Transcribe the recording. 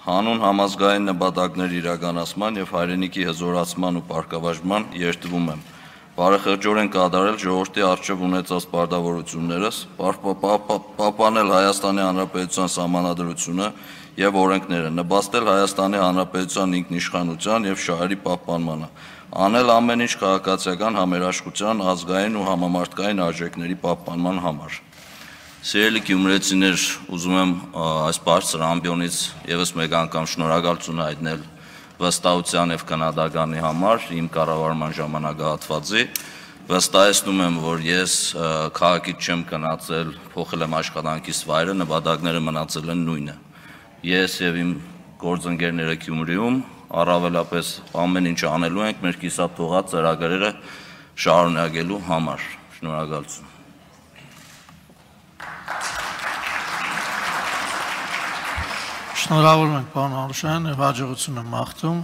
հանուն համազգային նպատակների իրականացման և հայրենիքի հզորացման ու պարգևաճման երդվում եմ բարեխղճորեն կատարել ժողովրդի առջև ունեցած պարտավորություններս, պահպանել Հայաստանի Հանրապետության սահմանադրությունը և օրենքները, նպաստել Հայաստանի Հանրապետության ինքնիշխանության և շահերի պահպանմանը, անել ամեն ինչ քաղաքացիական համերաշխության, ազգային ու համամարտկային արժեքների պահպանման համար։ Սիրելի գյումրեցիներ, ուզում եմ այս բարձր ամբիոնից ևս մեկ անգամ շնորհակալություն հայտնել վստահության և քննադատի համար իմ կառավարման ժամանակահատվածի, վստահեցնում եմ, որ ես քաղաքից չեմ գնացել, փոխել եմ աշխատանքիս վայրը, նպատակները մնացել են նույնը։ Ես և իմ գործընկերները Գյումրիում առավելապես ամեն ինչ անելու ենք մեր կիսաթողած ծրագրերը շարունակելու համար։ Շնորհակալություն։ Շնորհավորում ենք, պարոն Արուշյան, և հաջողություն եմ մաղթում։